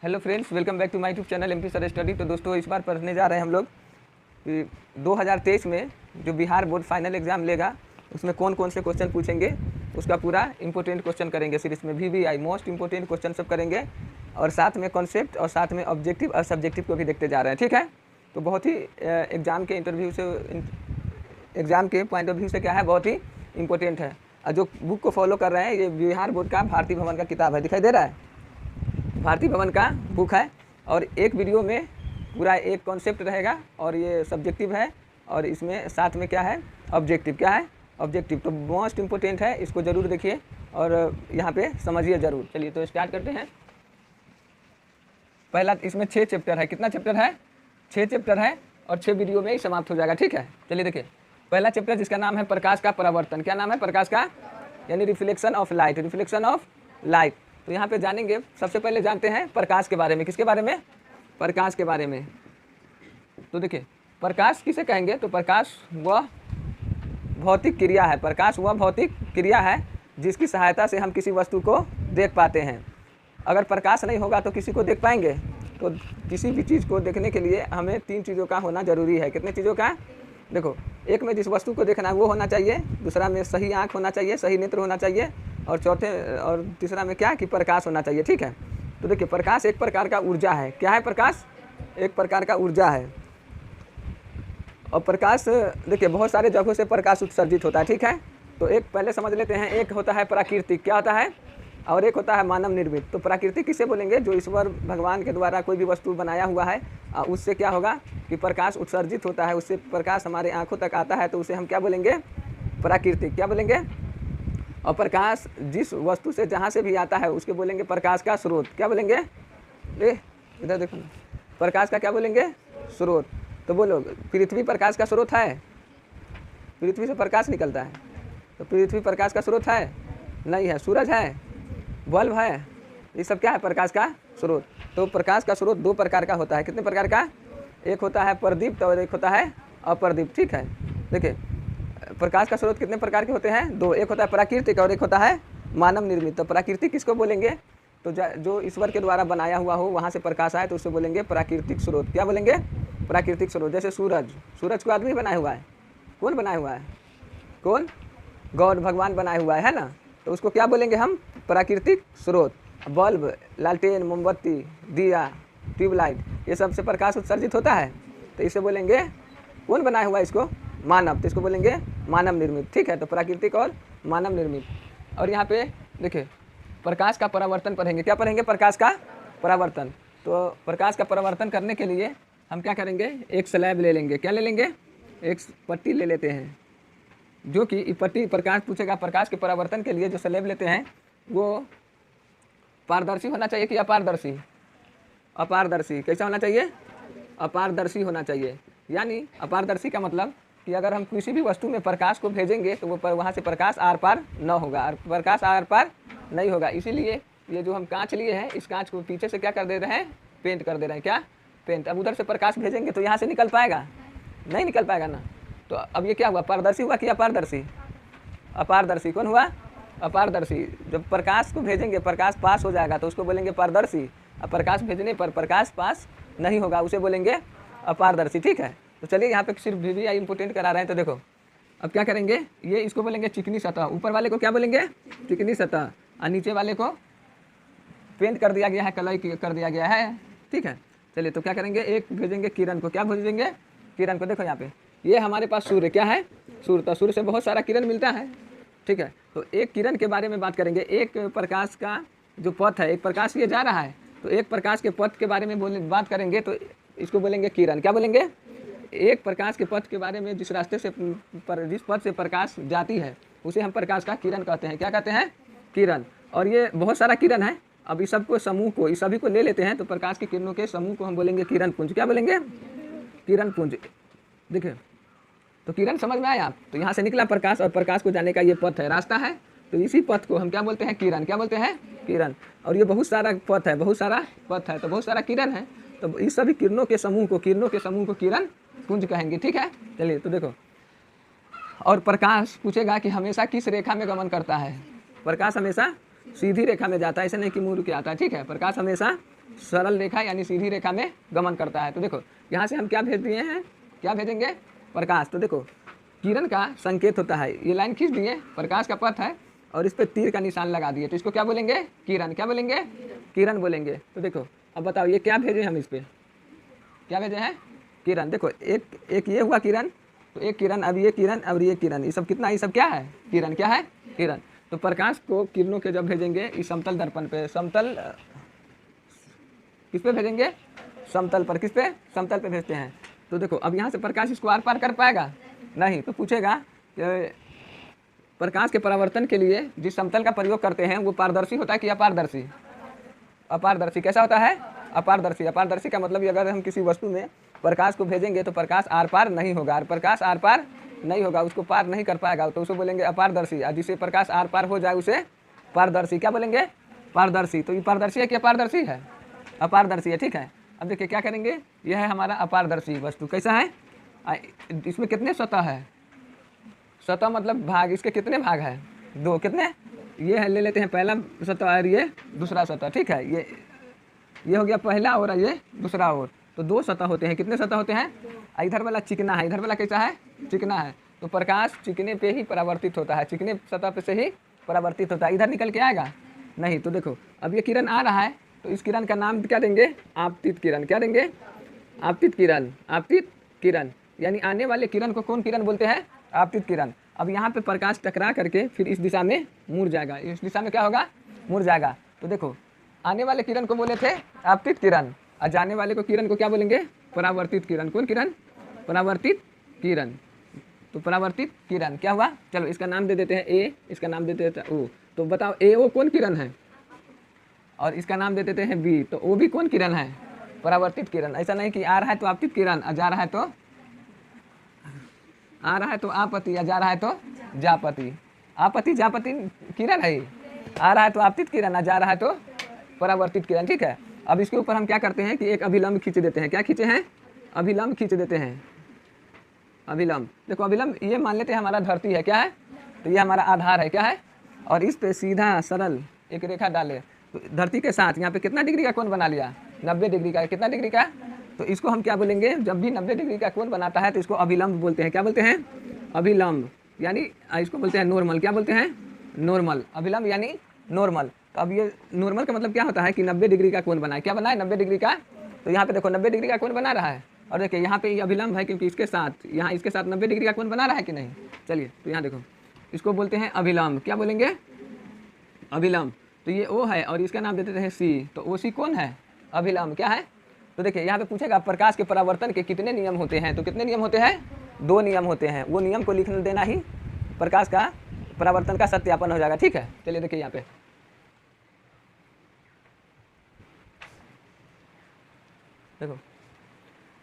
Hello friends, welcome back to my YouTube channel MP sir study. तो दोस्तों, इस बार पढ़ने जा रहे हैं हम लोग कि 2023 में जो बिहार बोर्ड फाइनल एग्ज़ाम लेगा उसमें कौन कौन से क्वेश्चन पूछेंगे, उसका पूरा इंपॉर्टेंट क्वेश्चन करेंगे। सीरीज में VBI मोस्ट इंपॉर्टेंट क्वेश्चन सब करेंगे और साथ में कॉन्सेप्ट और साथ में ऑब्जेक्टिव और सब्जेक्टिव को भी देखते जा रहे हैं। ठीक है, तो बहुत ही एग्ज़ाम के इंटरव्यू से एग्ज़ाम के पॉइंट ऑफ व्यू से क्या है, बहुत ही इंपॉर्टेंट है। और जो बुक को फॉलो कर रहे हैं, ये बिहार बोर्ड का भारतीय भवन का किताब है, दिखाई दे रहा है, भारतीय भवन का बुक है। और एक वीडियो में पूरा एक कॉन्सेप्ट रहेगा और ये सब्जेक्टिव है और इसमें साथ में क्या है, ऑब्जेक्टिव। क्या है, ऑब्जेक्टिव। तो मोस्ट इम्पोर्टेंट है, इसको ज़रूर देखिए और यहाँ पे समझिए ज़रूर। चलिए तो स्टार्ट करते हैं। पहला, इसमें 6 चैप्टर है। कितना चैप्टर है? 6 चैप्टर है और 6 वीडियो में ही समाप्त हो जाएगा। ठीक है, चलिए देखिए। पहला चैप्टर जिसका नाम है प्रकाश का परावर्तन। क्या नाम है? प्रकाश का, यानी reflection of light. Reflection of light. तो यहाँ पे जानेंगे, सबसे पहले जानते हैं प्रकाश के बारे में। किसके बारे में? प्रकाश के बारे में। तो देखिए, प्रकाश किसे कहेंगे? तो प्रकाश वह भौतिक क्रिया है। प्रकाश वह भौतिक क्रिया है जिसकी सहायता से हम किसी वस्तु को देख पाते हैं। अगर प्रकाश नहीं होगा तो किसी को देख पाएंगे? तो किसी भी चीज़ को देखने के लिए हमें 3 चीज़ों का होना ज़रूरी है। कितने चीज़ों का? देखो, एक में जिस वस्तु को देखना है वो होना चाहिए, दूसरा में सही आँख होना चाहिए, सही नेत्र होना चाहिए, और तीसरा में क्या कि प्रकाश होना चाहिए। ठीक है, तो देखिए, प्रकाश एक प्रकार का ऊर्जा है। क्या है? प्रकाश एक प्रकार का ऊर्जा है। और प्रकाश देखिए, बहुत सारे जगहों से प्रकाश उत्सर्जित होता है। ठीक है, तो एक पहले समझ लेते हैं। एक होता है प्राकृतिक। क्या होता है? और एक होता है मानव निर्मित। तो प्राकृतिक किसे बोलेंगे? जो ईश्वर भगवान के द्वारा कोई भी वस्तु बनाया हुआ है, उससे क्या होगा कि प्रकाश उत्सर्जित होता है, उससे प्रकाश हमारे आँखों तक आता है, तो उसे हम क्या बोलेंगे? प्राकृतिक। क्या बोलेंगे? और प्रकाश जिस वस्तु से जहाँ से भी आता है उसके बोलेंगे प्रकाश का स्रोत। क्या बोलेंगे? इधर देखो ना, प्रकाश का क्या बोलेंगे? स्रोत। तो बोलो, पृथ्वी प्रकाश का स्रोत है? पृथ्वी से प्रकाश निकलता है, तो पृथ्वी प्रकाश का स्रोत है? नहीं है। सूरज है, बल्ब है, ये सब क्या है? प्रकाश का स्रोत। तो प्रकाश का स्रोत 2 प्रकार का होता है। कितने प्रकार का? एक होता है प्रदीप्त और एक होता है अप्रदीप्त। ठीक है, देखिए, प्रकाश का स्रोत कितने प्रकार के होते हैं? 2। एक होता है प्राकृतिक और एक होता है मानव निर्मित। तो प्राकृतिक किसको बोलेंगे? तो जो ईश्वर के द्वारा बनाया हुआ हो, वहाँ से प्रकाश आए तो उससे बोलेंगे प्राकृतिक स्रोत। क्या बोलेंगे? प्राकृतिक स्रोत। जैसे सूरज, सूरज को आदमी बनाया हुआ है। कौन बनाया हुआ है? कौन? गॉड, भगवान बनाया हुआ है ना, तो उसको क्या बोलेंगे हम? प्राकृतिक स्रोत। बल्ब, लालटेन, मोमबत्ती, दिया, ट्यूबलाइट, ये सब से प्रकाश उत्सर्जित होता है, तो इसे बोलेंगे कौन बनाया हुआ है? इसको मानव, तो इसको बोलेंगे मानव निर्मित। ठीक है, तो प्राकृतिक और मानव निर्मित। और यहाँ पे देखिए, प्रकाश का परावर्तन पढ़ेंगे। क्या पढ़ेंगे? प्रकाश का परावर्तन। तो प्रकाश का परावर्तन करने के लिए हम क्या करेंगे? एक स्लैब ले लेंगे। क्या ले लेंगे? एक पट्टी ले लेते हैं, जो कि पट्टी प्रकाश पूछेगा। प्रकाश के परावर्तन के लिए जो स्लैब लेते हैं वो पारदर्शी होना चाहिए कि अपारदर्शी? अपारदर्शी। कैसा होना चाहिए? अपारदर्शी होना चाहिए। यानी अपारदर्शी का मतलब कि अगर हम किसी भी वस्तु में प्रकाश को भेजेंगे तो वो वहाँ से प्रकाश आर पार न होगा, और प्रकाश आर पार नहीं होगा। इसीलिए ये जो हम कांच लिए हैं, इस कांच को पीछे से क्या कर दे रहे हैं? पेंट कर दे रहे हैं। क्या? पेंट। अब उधर से प्रकाश भेजेंगे तो यहाँ से निकल पाएगा? नहीं निकल पाएगा ना। तो अब ये क्या हुआ? पारदर्शी हुआ कि अपारदर्शी? अपारदर्शी। कौन हुआ? अपारदर्शी। जब प्रकाश को भेजेंगे, प्रकाश पास हो जाएगा तो उसको बोलेंगे पारदर्शी, और प्रकाश भेजने पर प्रकाश पास नहीं होगा, उसे बोलेंगे अपारदर्शी। ठीक है, तो चलिए, यहाँ पे सिर्फ VBI इंपोर्टेंट करा रहे हैं। तो देखो, अब क्या करेंगे? ये इसको बोलेंगे चिकनी सतह। ऊपर वाले को क्या बोलेंगे? चिकनी सतह। और नीचे वाले को पेंट कर दिया गया है, कलर कर दिया गया है। ठीक है, चलिए, तो क्या करेंगे? एक भेजेंगे किरण को। क्या भेजेंगे? किरण को। देखो यहाँ पे, ये हमारे पास सूर्य। क्या है? सूर्य। तो सूर्य से बहुत सारा किरण मिलता है। ठीक है, तो एक किरण के बारे में बात करेंगे। एक प्रकाश का जो पथ है, एक प्रकाश ये जा रहा है, तो एक प्रकाश के पथ के बारे में बात करेंगे तो इसको बोलेंगे किरण। क्या बोलेंगे? एक प्रकाश के पथ के बारे में, जिस रास्ते से जिस पथ से प्रकाश जाती है उसे हम प्रकाश का किरण कहते हैं। क्या कहते हैं? किरण। और ये बहुत सारा किरण है। अब इस सबको समूह को, इस सभी को ले लेते हैं तो प्रकाश की किरणों के समूह को हम बोलेंगे किरण पुंज। क्या बोलेंगे? किरण पुंज। देखिए, तो किरण समझ में आया? तो यहाँ से निकला प्रकाश, और प्रकाश को जाने का ये पथ है, रास्ता है, तो इसी पथ को हम क्या बोलते हैं? किरण। क्या बोलते हैं? किरण। और ये बहुत सारा पथ है, बहुत सारा पथ है, तो बहुत सारा किरण है, तो इस सभी किरणों के समूह को किरण पुंज कहेंगे। ठीक है, चलिए, तो देखो, और प्रकाश पूछेगा कि हमेशा किस रेखा में गमन करता है? प्रकाश हमेशा सीधी रेखा में जाता है, ऐसे नहीं कि मुड़ के आता है। ठीक है, प्रकाश हमेशा सरल रेखा यानी सीधी रेखा में गमन करता है। तो देखो यहाँ से हम क्या भेज दिए हैं, क्या भेजेंगे, प्रकाश। तो देखो किरण का संकेत होता है, ये लाइन खींच दिए, प्रकाश का पथ है और इस पर तीर का निशान लगा दिए, तो इसको क्या बोलेंगे, किरण। क्या बोलेंगे, किरण बोलेंगे। तो देखो अब बताओ ये क्या भेजे हम, इस पर क्या भेजे हैं, किरण। देखो एक ये हुआ किरण, तो एक किरण, अब ये किरण और ये किरण, ये सब कितना, ये सब क्या है, किरण। क्या है, किरण। तो प्रकाश को किरणों के जब भेजेंगे इस समतल दर्पण पे, समतल किस पे भेजेंगे, समतल पर। किस पे, समतल पे भेजते हैं। तो देखो अब यहाँ से प्रकाश इसको आर पार कर पाएगा, नहीं। तो पूछेगा कि प्रकाश के परावर्तन के लिए जिस समतल का प्रयोग करते हैं वो पारदर्शी होता है कि अपारदर्शी। अपारदर्शी कैसा होता है, अपारदर्शी। अपारदर्शी का मतलब ये अगर हम किसी वस्तु में प्रकाश को भेजेंगे तो प्रकाश आर पार नहीं होगा, प्रकाश आर पार नहीं होगा, उसको पार नहीं कर पाएगा, तो उसे बोलेंगे अपारदर्शी। और जिसे प्रकाश आर पार हो जाए उसे पारदर्शी। क्या बोलेंगे, पारदर्शी। तो ये पारदर्शी है कि अपारदर्शी है, अपारदर्शी है, ठीक है। अब देखिए क्या करेंगे, यह है हमारा अपारदर्शी वस्तु। कैसा है, इसमें कितने सतह है, सतह मतलब भाग, इसके कितने भाग है, दो। कितने, ये है, ले लेते हैं पहला सतह और ये दूसरा सतह, ठीक है। ये हो गया पहला और ये दूसरा और, तो दो सतह होते हैं। कितने सतह होते हैं, इधर वाला चिकना है, इधर वाला कैसा है, चिकना है। तो प्रकाश चिकने पे ही परावर्तित होता है, चिकने सतह पे से ही परावर्तित होता है, इधर निकल के आएगा नहीं। तो देखो अब ये किरण आ रहा है, तो इस किरण का नाम क्या देंगे, आपतित किरण। क्या देंगे, आपतित किरण। आपतित किरण यानी आने वाले किरण को कौन किरण बोलते हैं, आपतित किरण। अब यहाँ पे प्रकाश टकरा करके फिर इस दिशा में मुड़ जाएगा, इस दिशा में क्या होगा, मुड़ जाएगा। तो देखो आने वाले किरण को बोले थे आपतित किरण, और जाने वाले को किरण को क्या बोलेंगे, परावर्तित किरण। कौन किरण, परावर्तित किरण। तो परावर्तित किरण क्या हुआ, चलो इसका नाम दे देते हैं ए, इसका नाम दे देते हैं ओ। तो बताओ ए ओ कौन किरण है, और इसका नाम दे देते हैं बी, तो ओ भी कौन किरण है, परावर्तित किरण। ऐसा नहीं कि आ रहा है तो आपतित किरण, जा रहा है तो, आ रहा है तो आपति, या जा रहा है तो जापति। आपति जापति किरण है, आ रहा है तो आपतित किरण, जा रहा है तो परावर्तित किरण, ठीक है। अब इसके ऊपर हम क्या करते हैं कि एक अभिलंब खींच देते हैं। क्या खींचे हैं, अभिलंब खींच देते हैं, अभिलंब। देखो अभिलंब ये मान लेते हैं हमारा धरती है, क्या है, तो ये हमारा आधार है, क्या है, और इस पे सीधा सरल एक रेखा डाले, तो धरती के साथ यहाँ पे कितना डिग्री का कोण बना लिया, 90 डिग्री का। कितना डिग्री का, तो इसको हम क्या बोलेंगे, जब भी 90 डिग्री का कोण बनाता है तो इसको अभिलंब बोलते हैं। क्या बोलते हैं, अभिलंब, यानी इसको बोलते हैं नॉर्मल। क्या बोलते हैं, नॉर्मल। अभिलंब यानी नॉर्मल। तो अब ये नॉर्मल का मतलब क्या होता है कि 90 डिग्री का कोण बनाए। क्या बना है, 90 डिग्री का। तो यहाँ पे देखो 90 डिग्री का कोण बना रहा है, और देखिए यहाँ पे ये अभिलंब है क्योंकि इसके साथ, यहाँ इसके साथ 90 डिग्री का कोण बना रहा है कि नहीं। चलिए तो यहाँ देखो इसको बोलते हैं अभिलंब। क्या बोलेंगे, अभिलंब। तो ये ओ है और इसका नाम दे देते हैं सी, तो ओ सी कौन है, अभिलंब। क्या है, तो देखिए यहाँ पे पूछेगा प्रकाश के परावर्तन के कितने नियम होते हैं, तो कितने नियम होते हैं, 2 नियम होते हैं। वो नियम को लिख देना ही प्रकाश का परावर्तन का सत्यापन हो जाएगा, ठीक है। चलिए देखिए यहाँ पे देखो,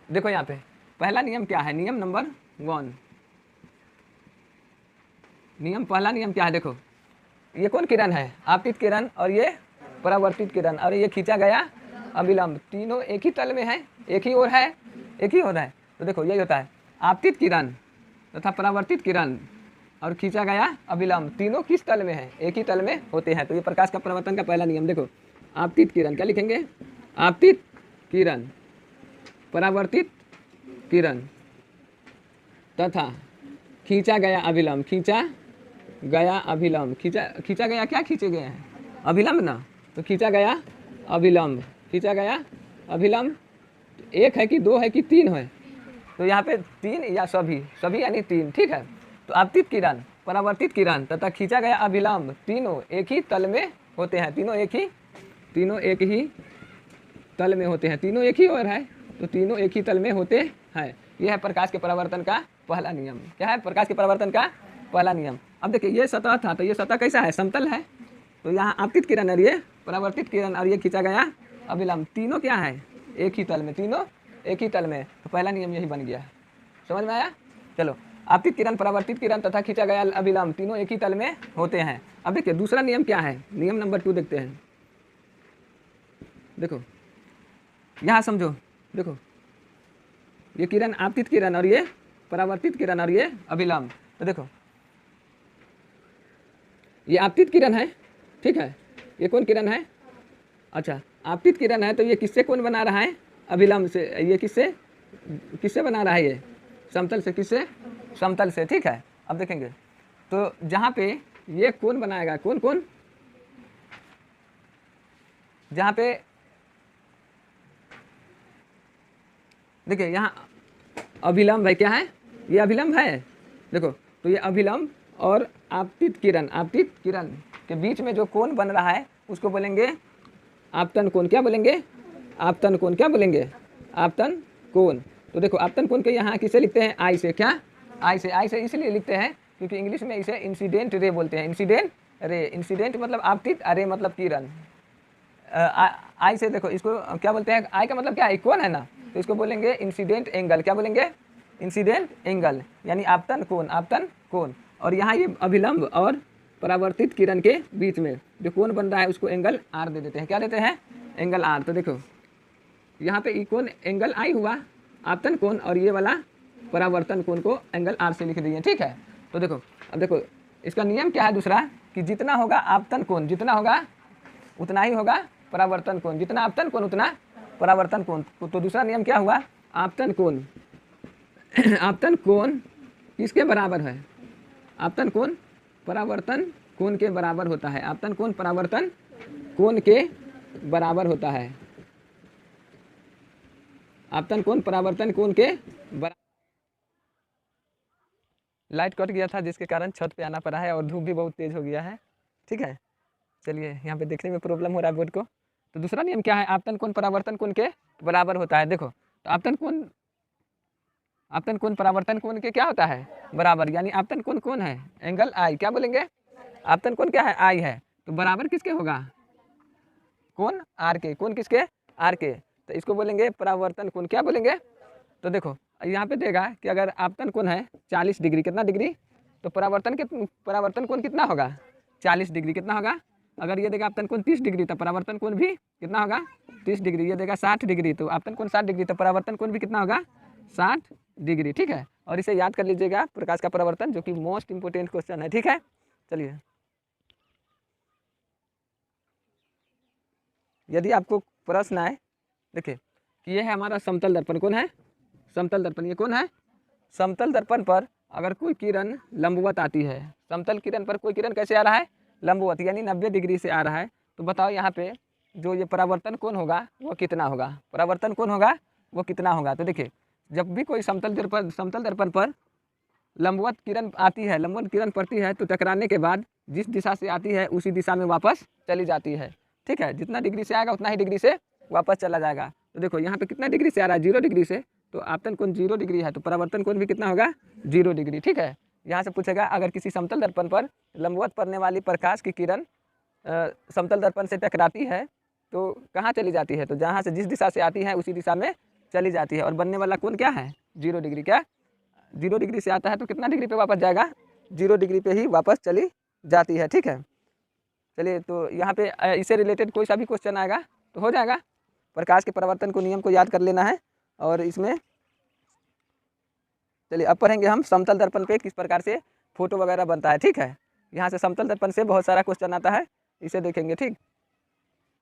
देखो यहाँ पे पहला नियम क्या है, नियम नंबर 1, नियम पहला नियम क्या है, देखो ये कौन किरण है, आपतित किरण, और ये परावर्तित किरण, और ये खींचा गया अभिलंब। तीनों एक ही तल में है, एक ही ओर है, एक ही ओर है। तो देखो यही होता है आपतित किरण तथा परावर्तित किरण और खींचा गया अभिलंब, तीनों किस तल में है, एक ही तल में होते हैं। तो ये प्रकाश का परावर्तन का पहला नियम। देखो आपतित किरण, क्या लिखेंगे, आपतित किरण, परावर्तित किरण तथा खींचा गया अभिलंब, खींचा गया अभिलंब, खींचा गया, क्या खींचे गए हैं, अभिलंब ना। तो खींचा गया अभिलंब, खींचा गया अभिलंब। एक है कि 2 है कि 3 है, तो यहाँ पे 3 या सभी, सभी यानी 3, ठीक है। तो आपतित किरण, परावर्तित किरण तथा खींचा गया अभिलंब तीनों एक ही तल में होते हैं, तीनों एक ही तल में होते हैं, तीनों एक ही ओर है, तो तीनों एक ही तल में होते हैं। यह है प्रकाश के परावर्तन का पहला नियम। क्या है, प्रकाश के परावर्तन का पहला नियम। अब देखिए ये सतह था, तो ये सतह कैसा है, समतल है। तो यहाँ आपतित किरण और ये परावर्तित किरण और ये खींचा गया अभिलंब, तीनों क्या है, एक ही तल में, तीनों एक ही तल में। तो पहला नियम यही बन गया, समझ में आया। चलो आपतित किरण, परावर्तित किरण तथा खींचा गया अभिलंब तीनों एक ही तल में होते हैं। अब देखिए दूसरा नियम क्या है, नियम नंबर 2 देखते हैं। देखो यहाँ समझो, देखो ये किरण आपतित किरण और ये परावर्तित किरण और ये अभिलंब। तो देखो ये आपतित किरण है, ठीक है, ये कौन किरण है, अच्छा आपतित किरण है तो ये किससे कोण बना रहा है? अभिलंब से। ये किससे किससे बना रहा है? ये समतल से। किससे? समतल से, ठीक है। अब देखेंगे तो जहाँ पे ये कोण बनाएगा, कौन कौन, जहाँ पे देखिए यहाँ अभिलंब है, क्या है? ये अभिलंब है, देखो। तो ये अभिलंब और आपतित किरण के बीच में जो कोण बन रहा है उसको बोलेंगे आपतन कोण। क्या बोलेंगे? आपतन कोण। क्या बोलेंगे? आपतन कोण। तो देखो आपतन कोण के यहाँ किसे लिखते हैं? आई से। क्या? आई से इसलिए लिखते हैं क्योंकि इंग्लिश में इसे इंसिडेंट रे बोलते हैं। इंसिडेंट रे, इंसिडेंट मतलब आपतित, अरे मतलब किरण। आई से देखो इसको क्या बोलते हैं? आई का मतलब क्या है? कोण है ना, तो इसको बोलेंगे इंसिडेंट एंगल। क्या बोलेंगे? इंसिडेंट एंगल, यानी आपतन कोण। आपतन कोण। और यहाँ ये अभिलंब और परावर्तित किरण के बीच में जो कोण बन रहा है उसको एंगल आर दे देते हैं। क्या देते हैं? Angle r. तो देखो यहाँ पे कोण एंगल आई हुआ आपतन कोण, और ये वाला परावर्तन कोण को एंगल आर से लिख दिए, ठीक है। तो देखो अब देखो इसका नियम क्या है दूसरा, कि जितना होगा आपतन कोण, जितना होगा उतना ही होगा परावर्तन कोण। जितना आपतन कोण उतना परावर्तन कोण। तो दूसरा नियम क्या हुआ? आपतन कोण आपतन कोण किसके बराबर है? आपतन कोण परावर्तन कोण के बराबर होता है। आपतन कोण परावर्तन कोण के बराबर होता है। आपतन कोण परावर्तन कोण के बराबर। लाइट कट गया था जिसके कारण छत पे आना पड़ा है और धूप भी बहुत तेज हो गया है, ठीक है। चलिए यहाँ पे देखने में प्रॉब्लम हो रहा है बोर्ड को। तो दूसरा नियम क्या है? आपतन कोण परावर्तन कोण के बराबर होता है। देखो तो आपतन कोण परावर्तन कोण के क्या होता है? बराबर। यानी आपतन कोण कौन है? एंगल आई। क्या बोलेंगे? आपतन कोण क्या है? आई है। तो बराबर किसके होगा? कोण आर के। कोण किसके? आर के। तो इसको बोलेंगे परावर्तन कोण। क्या बोलेंगे? तो देखो यहाँ पे देगा कि अगर आपतन कोण है 40 डिग्री, कितना डिग्री? तो परावर्तन कोण कितना होगा? 40 डिग्री। कितना होगा? अगर ये देगा आपतन कोण 30 डिग्री तो परावर्तन कोण भी कितना होगा? 30 डिग्री। ये देगा 60 डिग्री तो आपतन कोण 60 डिग्री, तो परावर्तन कोण भी कितना होगा? 60 डिग्री, ठीक है। और इसे याद कर लीजिएगा, प्रकाश का परावर्तन, जो कि मोस्ट इंपोर्टेंट क्वेश्चन है, ठीक है। चलिए यदि आपको प्रश्न आए, देखिए कि ये है हमारा समतल दर्पण। कौन है? समतल दर्पण। ये कौन है? समतल दर्पण पर अगर कोई किरण लंबवत आती है, समतल किरण पर कोई किरण कैसे आ रहा है? लंबवत, यानी 90 डिग्री से आ रहा है। तो बताओ यहाँ पे जो ये परावर्तन कोण होगा वो कितना होगा? परावर्तन कोण होगा वो कितना होगा? तो देखिए जब भी कोई समतल दर्पण पर लंबवत किरण आती है, लंबवत किरण पड़ती है, तो टकराने के बाद जिस दिशा से आती है उसी दिशा में वापस चली जाती है, ठीक है। जितना डिग्री से आएगा उतना ही डिग्री से वापस चला जाएगा। तो देखो यहाँ पे कितना डिग्री से आ रहा है? 0 डिग्री से। तो आपतन कोण 0 डिग्री है, तो परावर्तन कोण भी कितना होगा? 0 डिग्री, ठीक है। यहाँ से पूछेगा अगर किसी समतल दर्पण पर लंबवत पड़ने वाली प्रकाश की किरण समतल दर्पण से टकराती है तो कहाँ चली जाती है? तो जहाँ से जिस दिशा से आती है उसी दिशा में चली जाती है। और बनने वाला कोण क्या है? 0 डिग्री। क्या? 0 डिग्री से आता है तो कितना डिग्री पे वापस जाएगा? 0 डिग्री पे ही वापस चली जाती है, ठीक है। चलिए तो यहाँ पे इससे रिलेटेड कोई सा भी क्वेश्चन आएगा तो हो जाएगा। प्रकाश के परावर्तन को नियम को याद कर लेना है। और इसमें चलिए अब पढ़ेंगे हम समतल दर्पण पे किस प्रकार से फोटो वगैरह बनता है, ठीक है। यहाँ से समतल दर्पण से बहुत सारा क्वेश्चन आता है, इसे देखेंगे, ठीक।